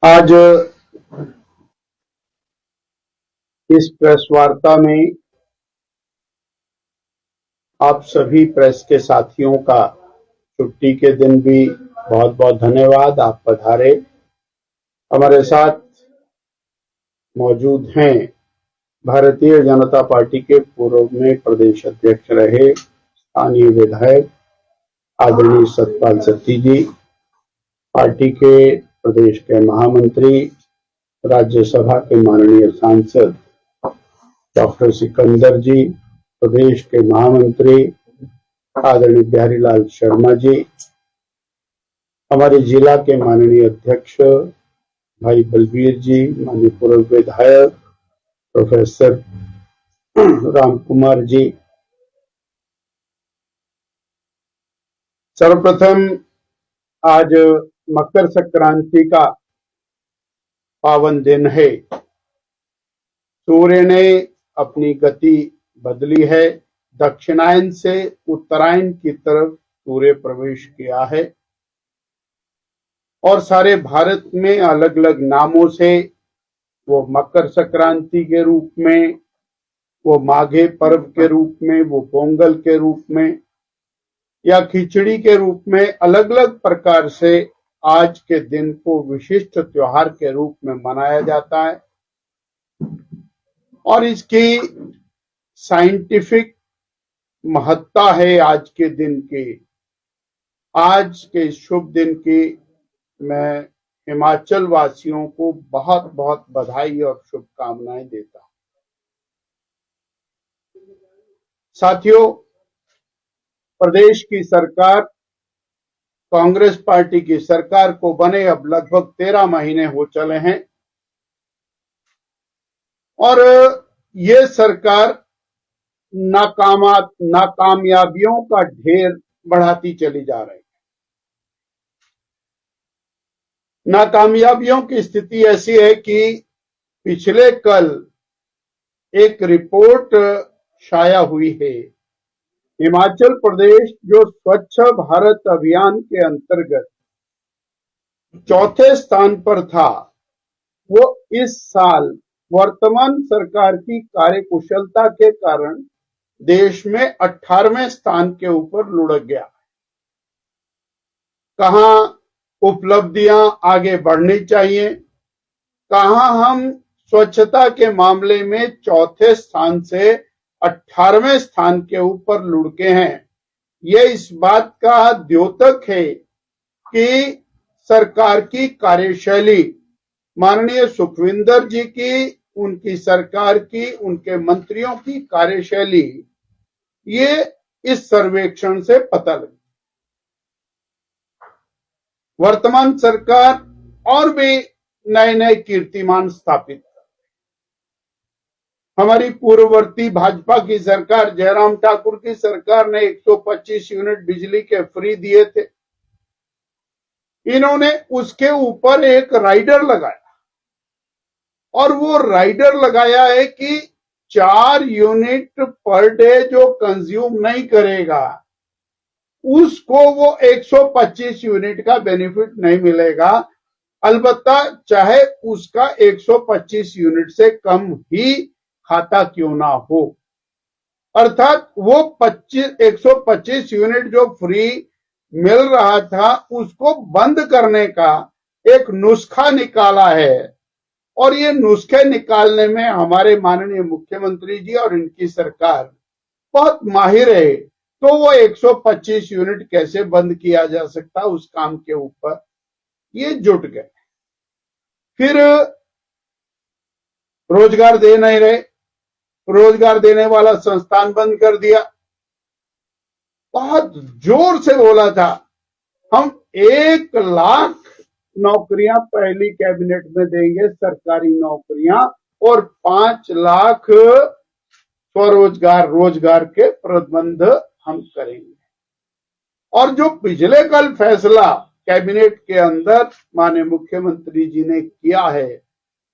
आज इस प्रेस वार्ता में आप सभी प्रेस के साथियों का छुट्टी के दिन भी बहुत बहुत धन्यवाद। आप पधारे। हमारे साथ मौजूद हैं भारतीय जनता पार्टी के पूर्व में प्रदेश अध्यक्ष रहे स्थानीय विधायक आदरणीय सतपाल सत्ती जी, पार्टी के प्रदेश के महामंत्री, राज्यसभा के माननीय सांसद डॉक्टर सिकंदर जी, प्रदेश के महामंत्री आदरणीय बिहारीलाल शर्मा जी, हमारे जिला के माननीय अध्यक्ष भाई बलबीर जी, माननीय पूर्व विधायक प्रोफेसर राम कुमार जी। सर्वप्रथम आज मकर संक्रांति का पावन दिन है। सूर्य ने अपनी गति बदली है। दक्षिणायन से उत्तरायण की तरफ सूर्य प्रवेश किया है और सारे भारत में अलग अलग नामों से वो मकर संक्रांति के रूप में, वो माघे पर्व के रूप में, वो पोंगल के रूप में या खिचड़ी के रूप में अलग अलग प्रकार से आज के दिन को विशिष्ट त्योहार के रूप में मनाया जाता है और इसकी साइंटिफिक महत्ता है। आज के दिन की, आज के शुभ दिन की मैं हिमाचल वासियों को बहुत बहुत बधाई और शुभकामनाएं देता हूं। साथियों, प्रदेश की सरकार, कांग्रेस पार्टी की सरकार को बने अब लगभग 13 महीने हो चले हैं और ये सरकार नाकामयाबियों का ढेर बढ़ाती चली जा रही है। नाकामयाबियों की स्थिति ऐसी है कि पिछले कल एक रिपोर्ट शाया हुई है। हिमाचल प्रदेश जो स्वच्छ भारत अभियान के अंतर्गत चौथे स्थान पर था, वो इस साल वर्तमान सरकार की कार्यकुशलता के कारण देश में 18वें स्थान के ऊपर लुढ़क गया। कहां उपलब्धियां आगे बढ़नी चाहिए, कहां हम स्वच्छता के मामले में चौथे स्थान से 18वें स्थान के ऊपर लुढ़के हैं। ये इस बात का द्योतक है कि सरकार की कार्यशैली, माननीय सुखविंदर जी की, उनकी सरकार की, उनके मंत्रियों की कार्यशैली, ये इस सर्वेक्षण से पता लगी। वर्तमान सरकार और भी नए नए कीर्तिमान स्थापित कर, हमारी पूर्ववर्ती भाजपा की सरकार, जयराम ठाकुर की सरकार ने 125 यूनिट बिजली के फ्री दिए थे। इन्होंने उसके ऊपर एक राइडर लगाया और वो राइडर लगाया है कि 4 यूनिट पर डे जो कंज्यूम नहीं करेगा उसको वो 125 यूनिट का बेनिफिट नहीं मिलेगा, अलबत्ता चाहे उसका 125 यूनिट से कम ही खाता क्यों ना हो। अर्थात वो 125 यूनिट जो फ्री मिल रहा था उसको बंद करने का एक नुस्खा निकाला है और ये नुस्खे निकालने में हमारे माननीय मुख्यमंत्री जी और इनकी सरकार बहुत माहिर है। तो वो 125 यूनिट कैसे बंद किया जा सकता, उस काम के ऊपर ये जुट गए। फिर रोजगार दे नहीं रहे, रोजगार देने वाला संस्थान बंद कर दिया। बहुत जोर से बोला था हम 1 लाख नौकरियां पहली कैबिनेट में देंगे, सरकारी नौकरियां, और 5 लाख स्वरोजगार, रोजगार के प्रबंध हम करेंगे। और जो पिछले कल फैसला कैबिनेट के अंदर माननीय मुख्यमंत्री जी ने किया है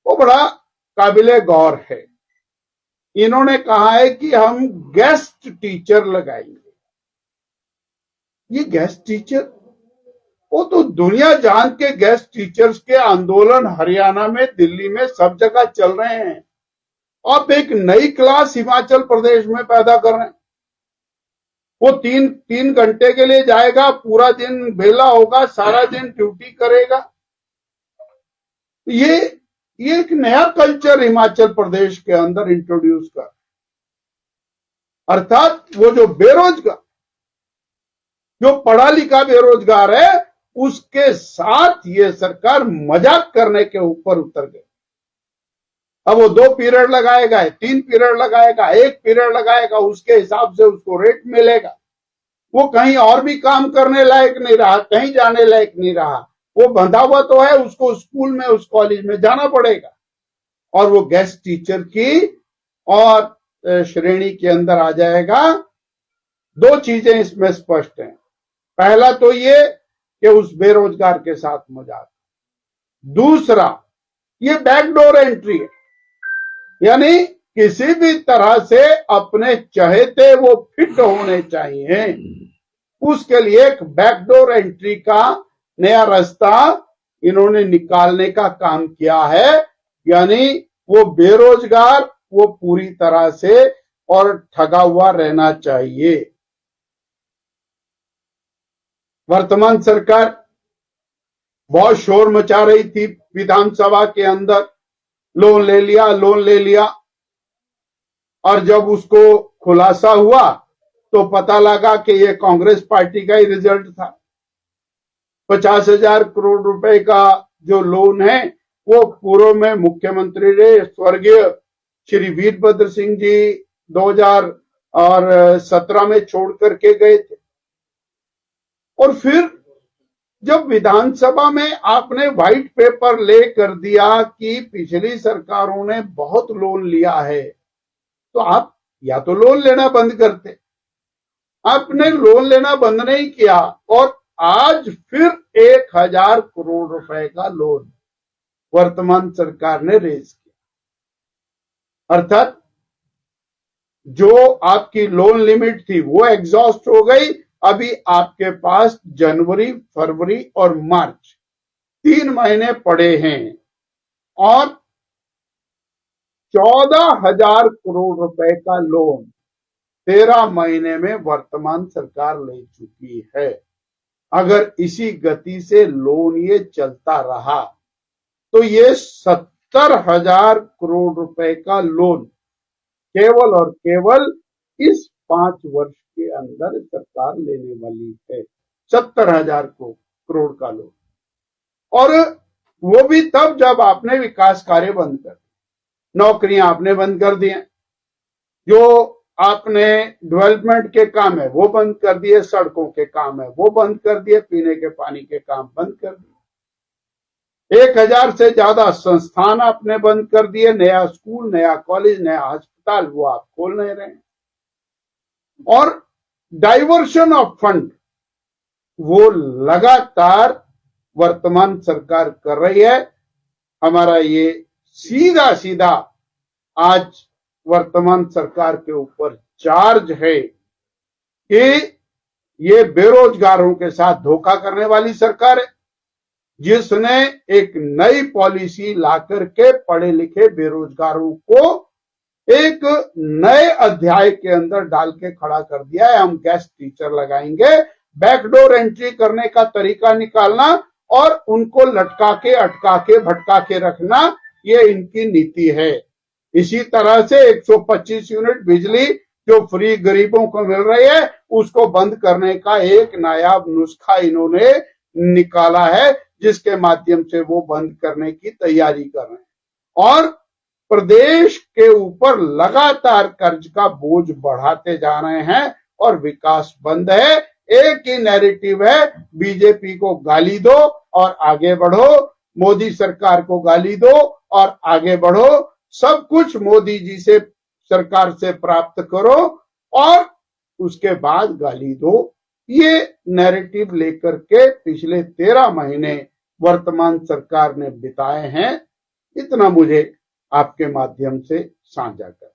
वो बड़ा काबिले गौर है। इन्होंने कहा है कि हम गेस्ट टीचर लगाएंगे। ये गेस्ट टीचर वो तो दुनिया जान के गेस्ट टीचर्स के आंदोलन हरियाणा में, दिल्ली में, सब जगह चल रहे हैं। अब एक नई क्लास हिमाचल प्रदेश में पैदा कर रहे हैं। वो तीन घंटे के लिए जाएगा, पूरा दिन बेला होगा, सारा दिन ड्यूटी करेगा। ये एक नया कल्चर हिमाचल प्रदेश के अंदर इंट्रोड्यूस कर, अर्थात वो जो बेरोजगार, जो पढ़ा लिखा बेरोजगार है, उसके साथ ये सरकार मजाक करने के ऊपर उतर गई। अब वो 2 पीरियड लगाएगा, 3 पीरियड लगाएगा, 1 पीरियड लगाएगा, उसके हिसाब से उसको रेट मिलेगा। वो कहीं और भी काम करने लायक नहीं रहा, कहीं जाने लायक नहीं रहा, वो बंधा हुआ तो है, उसको स्कूल में, उस कॉलेज में जाना पड़ेगा। और वो गेस्ट टीचर की और श्रेणी के अंदर आ जाएगा। 2 चीजें इसमें स्पष्ट हैं। पहला तो ये कि उस बेरोजगार के साथ मजाक। दूसरा, ये बैकडोर एंट्री है, यानी किसी भी तरह से अपने चहेते वो फिट होने चाहिए, उसके लिए एक बैकडोर एंट्री का नया रास्ता इन्होंने निकालने का काम किया है। यानी वो बेरोजगार वो पूरी तरह से और ठगा हुआ रहना चाहिए। वर्तमान सरकार बहुत शोर मचा रही थी विधानसभा के अंदर, लोन ले लिया, लोन ले लिया, और जब उसको खुलासा हुआ तो पता लगा कि ये कांग्रेस पार्टी का ही रिजल्ट था। 50,000 करोड़ रुपए का जो लोन है वो पूर्व में मुख्यमंत्री रहे स्वर्गीय श्री वीरभद्र सिंह जी 2017 में छोड़ करके गए थे। और फिर जब विधानसभा में आपने व्हाइट पेपर ले कर दिया कि पिछली सरकारों ने बहुत लोन लिया है, तो आप या तो लोन लेना बंद करते। आपने लोन लेना बंद नहीं किया और आज फिर 1,000 करोड़ रुपए का लोन वर्तमान सरकार ने रेज किया। अर्थात जो आपकी लोन लिमिट थी वो एग्जॉस्ट हो गई। अभी आपके पास जनवरी, फरवरी और मार्च 3 महीने पड़े हैं और 14,000 करोड़ रुपए का लोन 13 महीने में वर्तमान सरकार ले चुकी है। अगर इसी गति से लोन ये चलता रहा तो ये 70,000 करोड़ रुपए का लोन केवल और केवल इस 5 वर्ष के अंदर सरकार लेने वाली है। 70,000 करोड़ का लोन, और वो भी तब जब आपने विकास कार्य बंद कर, नौकरियां आपने बंद कर दी हैं, जो आपने डेवलपमेंट के काम है वो बंद कर दिए, सड़कों के काम है वो बंद कर दिए, पीने के पानी के काम बंद कर दिए। 1,000 से ज्यादा संस्थान आपने बंद कर दिए, नया स्कूल, नया कॉलेज, नया अस्पताल वो आप खोल नहीं रहे। और डाइवर्शन ऑफ फंड वो लगातार वर्तमान सरकार कर रही है। हमारा ये सीधा सीधा आज वर्तमान सरकार के ऊपर चार्ज है कि ये बेरोजगारों के साथ धोखा करने वाली सरकार है, जिसने एक नई पॉलिसी लाकर के पढ़े लिखे बेरोजगारों को एक नए अध्याय के अंदर डाल के खड़ा कर दिया है। हम गेस्ट टीचर लगाएंगे, बैकडोर एंट्री करने का तरीका निकालना और उनको लटका के, अटका के, भटका के रखना, ये इनकी नीति है। इसी तरह से 125 यूनिट बिजली जो फ्री गरीबों को मिल रही है उसको बंद करने का एक नायाब नुस्खा इन्होंने निकाला है, जिसके माध्यम से वो बंद करने की तैयारी कर रहे हैं। और प्रदेश के ऊपर लगातार कर्ज का बोझ बढ़ाते जा रहे हैं और विकास बंद है। एक ही नैरेटिव है, बीजेपी को गाली दो और आगे बढ़ो, मोदी सरकार को गाली दो और आगे बढ़ो, सब कुछ मोदी जी से, सरकार से प्राप्त करो और उसके बाद गाली दो। ये नैरेटिव लेकर के पिछले 13 महीने वर्तमान सरकार ने बिताए हैं। इतना मुझे आपके माध्यम से साझा कर।